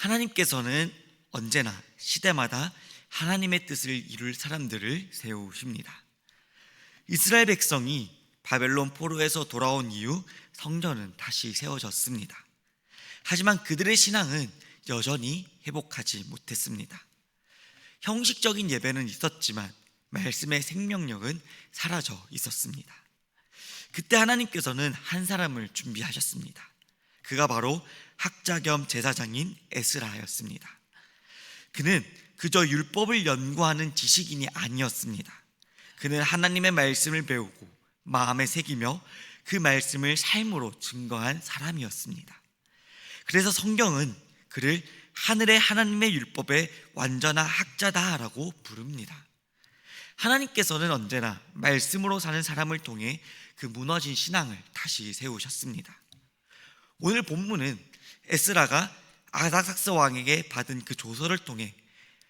하나님께서는 언제나 시대마다 하나님의 뜻을 이룰 사람들을 세우십니다. 이스라엘 백성이 바벨론 포로에서 돌아온 이후 성전은 다시 세워졌습니다. 하지만 그들의 신앙은 여전히 회복하지 못했습니다. 형식적인 예배는 있었지만 말씀의 생명력은 사라져 있었습니다. 그때 하나님께서는 한 사람을 준비하셨습니다. 그가 바로 학자 겸 제사장인 에스라였습니다. 그는 그저 율법을 연구하는 지식인이 아니었습니다. 그는 하나님의 말씀을 배우고 마음에 새기며 그 말씀을 삶으로 증거한 사람이었습니다. 그래서 성경은 그를 하늘의 하나님의 율법의 완전한 학자다라고 부릅니다. 하나님께서는 언제나 말씀으로 사는 사람을 통해 그 무너진 신앙을 다시 세우셨습니다. 오늘 본문은 에스라가 아닥삭스 왕에게 받은 그 조서를 통해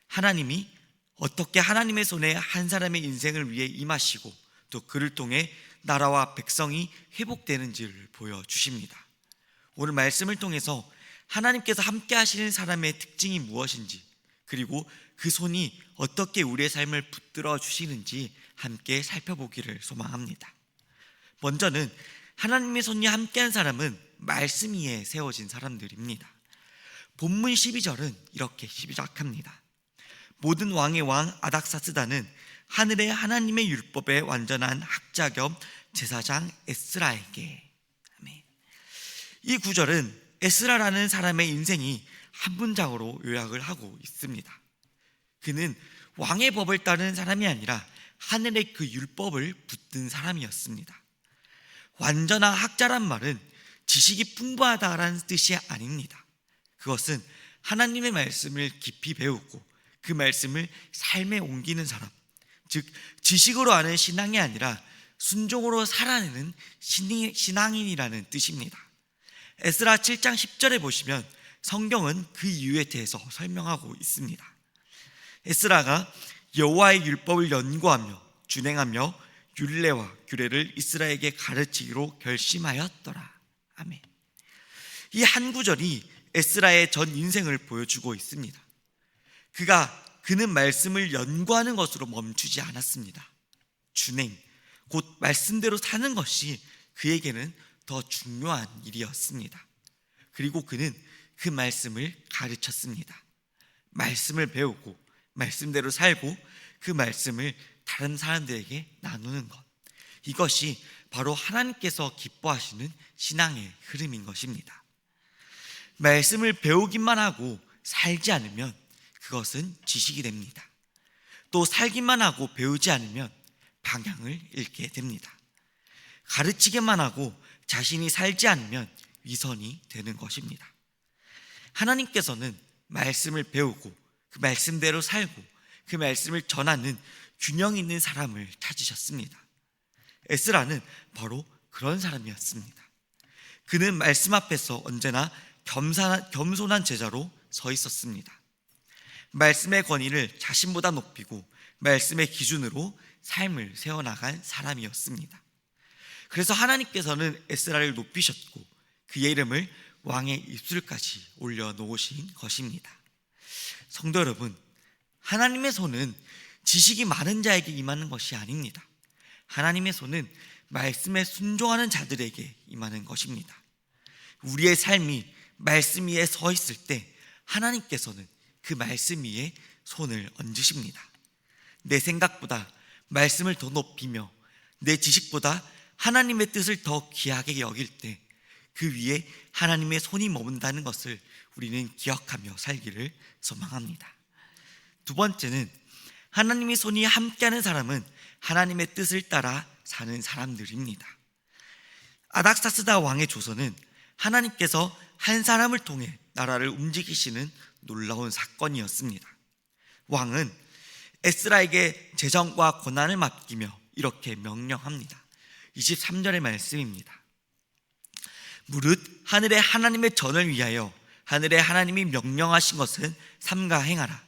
하나님이 어떻게 하나님의 손에 한 사람의 인생을 위해 임하시고 또 그를 통해 나라와 백성이 회복되는지를 보여주십니다. 오늘 말씀을 통해서 하나님께서 함께 하시는 사람의 특징이 무엇인지, 그리고 그 손이 어떻게 우리의 삶을 붙들어 주시는지 함께 살펴보기를 소망합니다. 먼저는 하나님의 손이 함께한 사람은 말씀 위에 세워진 사람들입니다. 본문 12절은 이렇게 시작합니다. 모든 왕의 왕 아닥사스다는 하늘의 하나님의 율법의 완전한 학자 겸 제사장 에스라에게. 아멘. 이 구절은 에스라라는 사람의 인생이 한 문장으로 요약을 하고 있습니다. 그는 왕의 법을 따르는 사람이 아니라 하늘의 그 율법을 붙든 사람이었습니다. 완전한 학자란 말은 지식이 풍부하다라는 뜻이 아닙니다. 그것은 하나님의 말씀을 깊이 배우고 그 말씀을 삶에 옮기는 사람, 즉 지식으로 아는 신앙이 아니라 순종으로 살아내는 신앙인이라는 뜻입니다. 에스라 7장 10절에 보시면 성경은 그 이유에 대해서 설명하고 있습니다. 에스라가 여호와의 율법을 연구하며 준행하며 율례와 규례를 이스라엘에게 가르치기로 결심하였더라. 아멘. 이 한 구절이 에스라의 전 인생을 보여주고 있습니다. 그는 말씀을 연구하는 것으로 멈추지 않았습니다. 준행, 곧 말씀대로 사는 것이 그에게는 더 중요한 일이었습니다. 그리고 그는 그 말씀을 가르쳤습니다. 말씀을 배우고 말씀대로 살고 그 말씀을 다른 사람들에게 나누는 것, 이것이 바로 하나님께서 기뻐하시는 신앙의 흐름인 것입니다. 말씀을 배우기만 하고 살지 않으면 그것은 지식이 됩니다. 또 살기만 하고 배우지 않으면 방향을 잃게 됩니다. 가르치기만 하고 자신이 살지 않으면 위선이 되는 것입니다. 하나님께서는 말씀을 배우고 그 말씀대로 살고 그 말씀을 전하는 균형 있는 사람을 찾으셨습니다. 에스라는 바로 그런 사람이었습니다. 그는 말씀 앞에서 언제나 겸손한 제자로 서 있었습니다. 말씀의 권위를 자신보다 높이고 말씀의 기준으로 삶을 세워나간 사람이었습니다. 그래서 하나님께서는 에스라를 높이셨고 그의 이름을 왕의 입술까지 올려놓으신 것입니다. 성도 여러분, 하나님의 손은 지식이 많은 자에게 임하는 것이 아닙니다. 하나님의 손은 말씀에 순종하는 자들에게 임하는 것입니다. 우리의 삶이 말씀 위에 서 있을 때 하나님께서는 그 말씀 위에 손을 얹으십니다. 내 생각보다 말씀을 더 높이며 내 지식보다 하나님의 뜻을 더 귀하게 여길 때 그 위에 하나님의 손이 머문다는 것을 우리는 기억하며 살기를 소망합니다. 두 번째는 하나님의 손이 함께하는 사람은 하나님의 뜻을 따라 사는 사람들입니다. 아닥사스다 왕의 조서는 하나님께서 한 사람을 통해 나라를 움직이시는 놀라운 사건이었습니다. 왕은 에스라에게 재정과 권한을 맡기며 이렇게 명령합니다. 23절의 말씀입니다. 무릇 하늘의 하나님의 전을 위하여 하늘의 하나님이 명령하신 것은 삼가 행하라.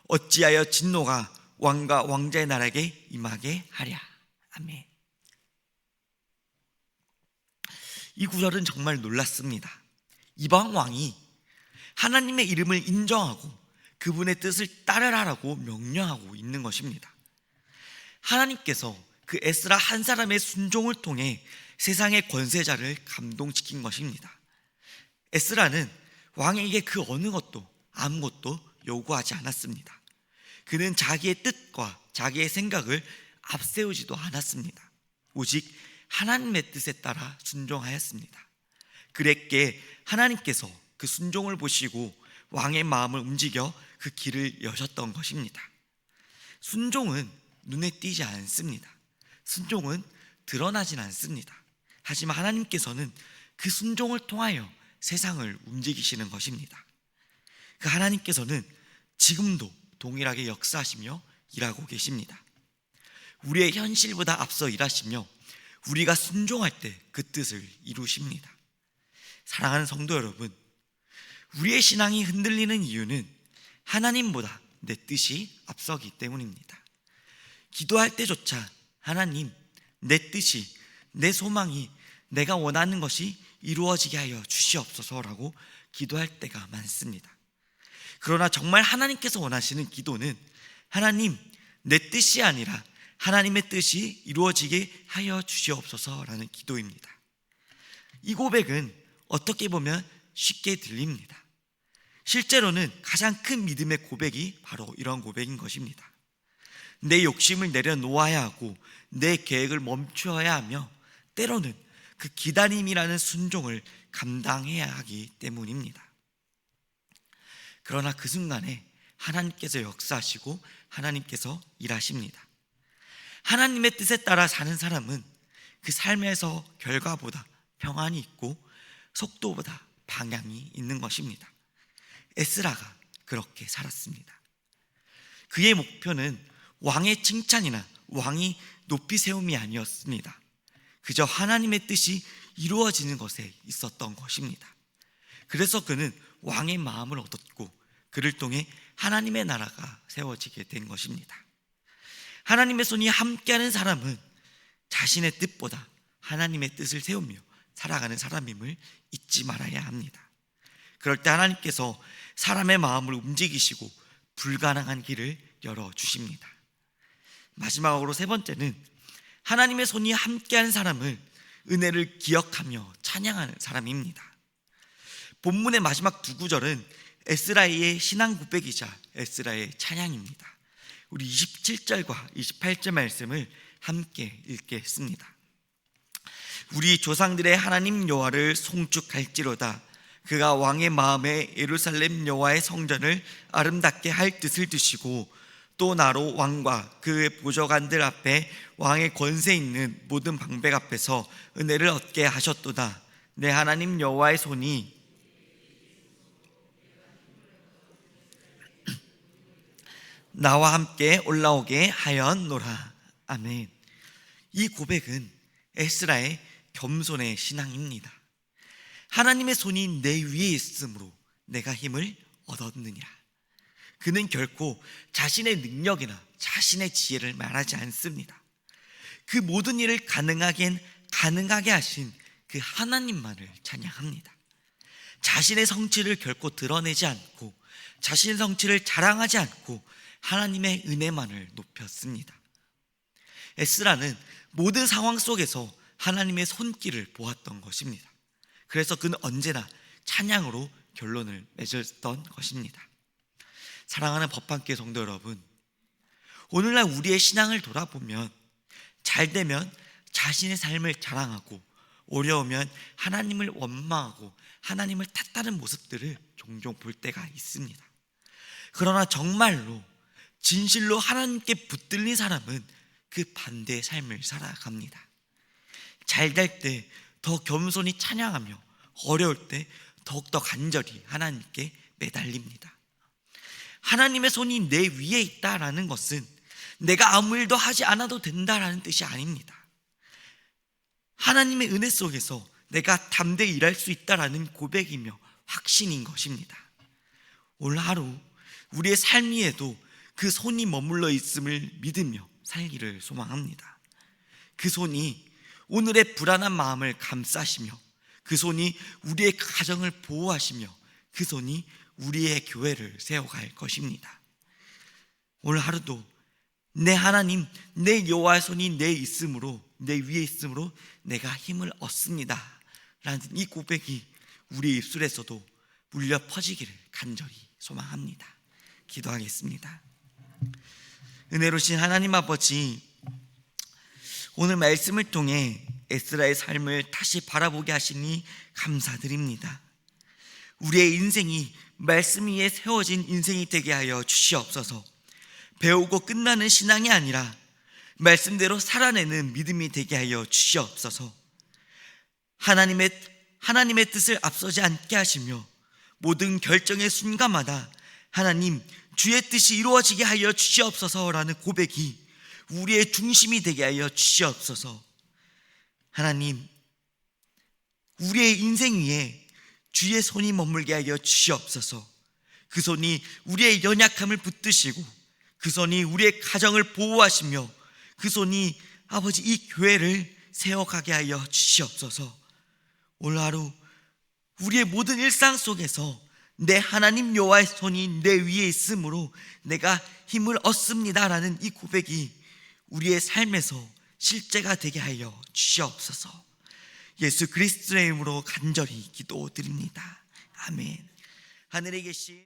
어찌하여 진노가 왕과 왕자의 나라에게 임하게 하랴. 아멘. 이 구절은 정말 놀랐습니다. 이방 왕이 하나님의 이름을 인정하고 그분의 뜻을 따르라라고 명령하고 있는 것입니다. 하나님께서 그 에스라 한 사람의 순종을 통해 세상의 권세자를 감동시킨 것입니다. 에스라는 왕에게 그 어느 것도 아무것도 요구하지 않았습니다. 그는 자기의 뜻과 자기의 생각을 앞세우지도 않았습니다. 오직 하나님의 뜻에 따라 순종하였습니다. 그랬기에 하나님께서 그 순종을 보시고 왕의 마음을 움직여 그 길을 여셨던 것입니다. 순종은 눈에 띄지 않습니다. 순종은 드러나진 않습니다. 하지만 하나님께서는 그 순종을 통하여 세상을 움직이시는 것입니다. 그 하나님께서는 지금도 동일하게 역사하시며 일하고 계십니다. 우리의 현실보다 앞서 일하시며 우리가 순종할 때 그 뜻을 이루십니다. 사랑하는 성도 여러분, 우리의 신앙이 흔들리는 이유는 하나님보다 내 뜻이 앞서기 때문입니다. 기도할 때조차 하나님, 내 뜻이, 내 소망이, 내가 원하는 것이 이루어지게 하여 주시옵소서라고 기도할 때가 많습니다. 그러나 정말 하나님께서 원하시는 기도는 하나님, 내 뜻이 아니라 하나님의 뜻이 이루어지게 하여 주시옵소서라는 기도입니다. 이 고백은 어떻게 보면 쉽게 들립니다. 실제로는 가장 큰 믿음의 고백이 바로 이런 고백인 것입니다. 내 욕심을 내려놓아야 하고 내 계획을 멈추어야 하며 때로는 그 기다림이라는 순종을 감당해야 하기 때문입니다. 그러나 그 순간에 하나님께서 역사하시고 하나님께서 일하십니다. 하나님의 뜻에 따라 사는 사람은 그 삶에서 결과보다 평안이 있고 속도보다 방향이 있는 것입니다. 에스라가 그렇게 살았습니다. 그의 목표는 왕의 칭찬이나 왕이 높이 세움이 아니었습니다. 그저 하나님의 뜻이 이루어지는 것에 있었던 것입니다. 그래서 그는 왕의 마음을 얻었고 그를 통해 하나님의 나라가 세워지게 된 것입니다. 하나님의 손이 함께하는 사람은 자신의 뜻보다 하나님의 뜻을 세우며 살아가는 사람임을 잊지 말아야 합니다. 그럴 때 하나님께서 사람의 마음을 움직이시고 불가능한 길을 열어주십니다. 마지막으로 세 번째는 하나님의 손이 함께하는 사람은 은혜를 기억하며 찬양하는 사람입니다. 본문의 마지막 두 구절은 에스라의 신앙 고백이자 에스라의 찬양입니다. 우리 27절과 28절 말씀을 함께 읽겠습니다. 우리 조상들의 하나님 여호와를 송축할지로다. 그가 왕의 마음에 예루살렘 여호와의 성전을 아름답게 할 뜻을 드시고 또 나로 왕과 그의 보좌관들 앞에 왕의 권세 있는 모든 방백 앞에서 은혜를 얻게 하셨도다. 내 하나님 여호와의 손이 나와 함께 올라오게 하였노라. 아멘. 이 고백은 에스라의 겸손의 신앙입니다. 하나님의 손이 내 위에 있으므로 내가 힘을 얻었느냐. 그는 결코 자신의 능력이나 자신의 지혜를 말하지 않습니다. 그 모든 일을 가능하게 하신 그 하나님만을 찬양합니다. 자신의 성취를 결코 드러내지 않고 자신의 성취를 자랑하지 않고 하나님의 은혜만을 높였습니다. 에스라는 모든 상황 속에서 하나님의 손길을 보았던 것입니다. 그래서 그는 언제나 찬양으로 결론을 맺었던 것입니다. 사랑하는 법함교회 성도 여러분, 오늘날 우리의 신앙을 돌아보면 잘 되면 자신의 삶을 자랑하고 어려우면 하나님을 원망하고 하나님을 탓하는 모습들을 종종 볼 때가 있습니다. 그러나 정말로 진실로 하나님께 붙들린 사람은 그 반대의 삶을 살아갑니다. 잘 될 때 더 겸손히 찬양하며 어려울 때 더욱더 간절히 하나님께 매달립니다. 하나님의 손이 내 위에 있다라는 것은 내가 아무 일도 하지 않아도 된다라는 뜻이 아닙니다. 하나님의 은혜 속에서 내가 담대히 일할 수 있다라는 고백이며 확신인 것입니다. 오늘 하루 우리의 삶 위에도 그 손이 머물러 있음을 믿으며 살기를 소망합니다. 그 손이 오늘의 불안한 마음을 감싸시며 그 손이 우리의 가정을 보호하시며 그 손이 우리의 교회를 세워갈 것입니다. 오늘 하루도 내 하나님, 내 여호와의 손이 내 위에 있으므로 내가 힘을 얻습니다 라는 이 고백이 우리 입술에서도 울려 퍼지기를 간절히 소망합니다. 기도하겠습니다. 은혜로우신 하나님 아버지, 오늘 말씀을 통해 에스라의 삶을 다시 바라보게 하시니 감사드립니다. 우리의 인생이 말씀 위에 세워진 인생이 되게 하여 주시옵소서. 배우고 끝나는 신앙이 아니라 말씀대로 살아내는 믿음이 되게 하여 주시옵소서. 하나님의 뜻을 앞서지 않게 하시며 모든 결정의 순간마다 하나님 주의 뜻이 이루어지게 하여 주시옵소서라는 고백이 우리의 중심이 되게 하여 주시옵소서. 하나님, 우리의 인생 위에 주의 손이 머물게 하여 주시옵소서. 그 손이 우리의 연약함을 붙드시고 그 손이 우리의 가정을 보호하시며 그 손이 아버지 이 교회를 세워가게 하여 주시옵소서. 오늘 하루 우리의 모든 일상 속에서 내 하나님 여호와의 손이 내 위에 있으므로 내가 힘을 얻습니다라는 이 고백이 우리의 삶에서 실제가 되게 하여 주시옵소서. 예수 그리스도의 이름으로 간절히 기도드립니다. 아멘. 하늘에 계신